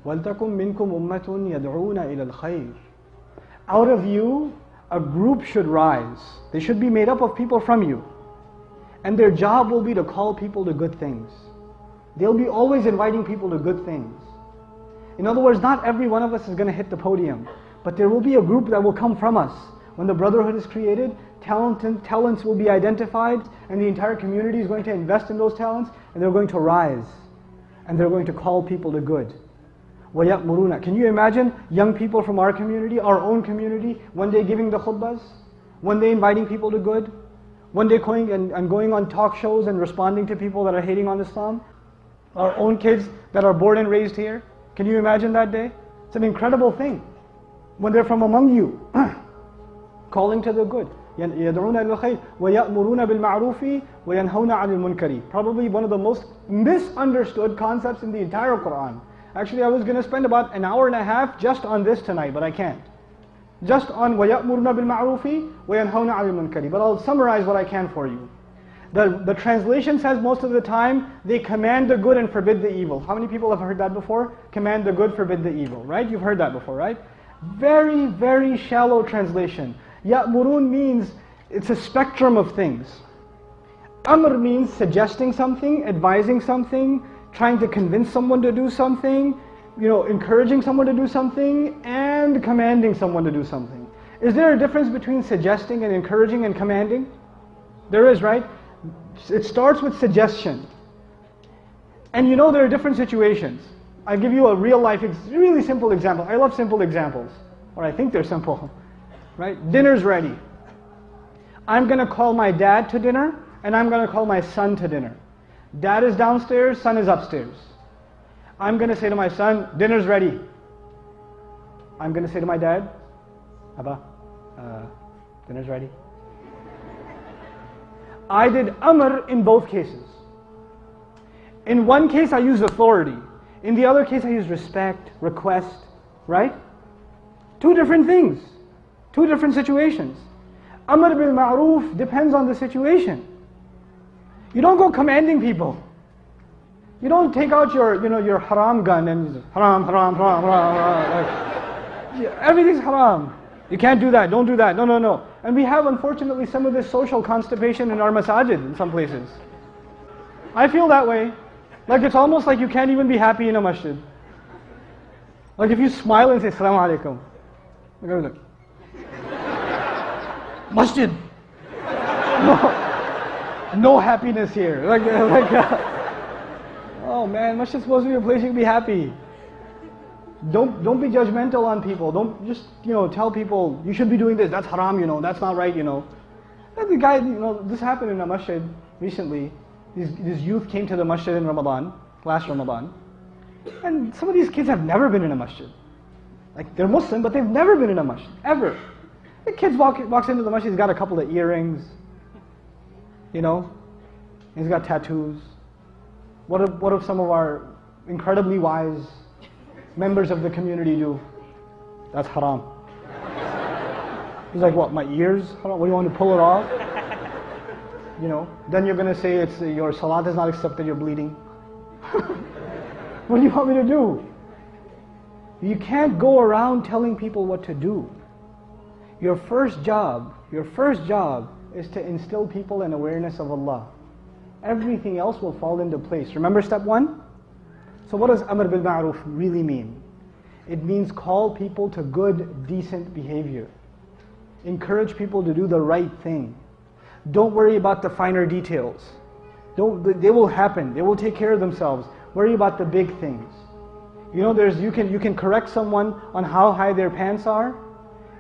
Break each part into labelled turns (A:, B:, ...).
A: وَلْتَكُمْ مِنْكُمْ أُمَّةٌ يَدْعُونَ إِلَى الْخَيْرِ. Out of you, a group should rise. They should be made up of people from you. And their job will be to call people to good things. They'll be always inviting people to good things. In other words, not every one of us is going to hit the podium, but there will be a group that will come from us. When the brotherhood is created, talents will be identified, and the entire community is going to invest in those talents, and they're going to rise. And they're going to call people to good. وَيَأْمُرُونَ. Can you imagine young people from our community, our own community, one day giving the khutbahs, one day inviting people to good, one day going and going on talk shows and responding to people that are hating on Islam? Our own kids that are born and raised here. Can you imagine that day? It's an incredible thing. When they're from among you, calling to the good. يَدْعُونَ إِلَى الْخَيْرِ وَيَأْمُرُونَ بِالْمَعْرُوفِ وَيَنْهَوْنَ عَنِ الْمُنْكَرِ. Probably one of the most misunderstood concepts in the entire Quran. Actually, I was going to spend about an hour and a half just on this tonight, but I can't. Just on وَيَأْمُرُونَ بِالْمَعْرُوفِ وَيَنْهَوْنَ عَنِ الْمُنْكَرِ. But I'll summarize what I can for you. The translation says most of the time, they command the good and forbid the evil. How many people have heard that before? Command the good, forbid the evil, right? You've heard that before, right? Very, very shallow translation. Ya'murun means, it's a spectrum of things. Amr means suggesting something, advising something, trying to convince someone to do something, encouraging someone to do something, and commanding someone to do something. Is there a difference between suggesting and encouraging and commanding? There is, right? It starts with suggestion. And there are different situations. I'll give you a real life, really simple example. I love simple examples. Or I think they're simple. Right? Dinner's ready. I'm going to call my dad to dinner, and I'm going to call my son to dinner. Dad is downstairs, son is upstairs. I'm going to say to my son, dinner's ready. I'm going to say to my dad, Abba, dinner's ready. I did amr in both cases. In one case I used authority. In the other case I used respect, request, right? Two different things. Two different situations. Amr bil ma'roof depends on the situation. You don't go commanding people. You don't take out your haram gun and haram, haram, haram, haram, haram. Like, everything's haram. You can't do that, don't do that, no. And we have, unfortunately, some of this social constipation in our masajid in some places. I feel that way. Like it's almost like you can't even be happy in a masjid. Like if you smile and say, Assalamu alaikum. Like, masjid. No happiness here. Oh man, masjid is supposed to be a place you can be happy. Don't be judgmental on people. Don't just tell people you should be doing this. That's haram. That's not right. And the guy, this happened in a masjid recently. These youth came to the masjid in Ramadan, last Ramadan, and some of these kids have never been in a masjid. Like they're Muslim, but they've never been in a masjid ever. The kid walks into the masjid. He's got a couple of earrings. He's got tattoos. What if some of our incredibly wise members of the community do? That's haram. He's like, what, my ears? What do you want to pull it off? Then you're going to say your salat is not accepted, you're bleeding. What do you want me to do? You can't go around telling people what to do. Your first job is to instill people in awareness of Allah. Everything else will fall into place. Remember step one? So what does Amr bil Ma'ruf really mean? It means call people to good, decent behavior. Encourage people to do the right thing. Don't worry about the finer details. They will happen. They will take care of themselves. Worry about the big things. You can correct someone on how high their pants are,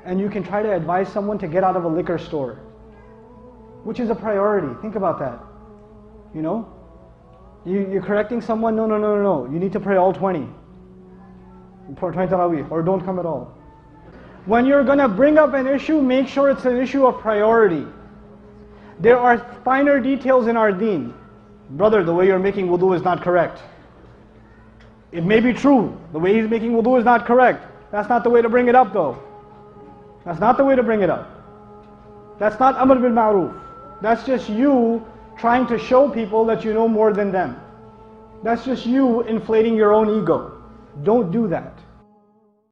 A: and you can try to advise someone to get out of a liquor store, which is a priority. Think about that. You're correcting someone, no. You need to pray all 20. For 20 Tarawih, or don't come at all. When you're going to bring up an issue, make sure it's an issue of priority. There are finer details in our deen. Brother, the way you're making wudu is not correct. It may be true, the way he's making wudu is not correct. That's not the way to bring it up though. That's not the way to bring it up. That's not Amr bil Ma'ruf. That's just you trying to show people that you know more than them. That's just you inflating your own ego. Don't do that.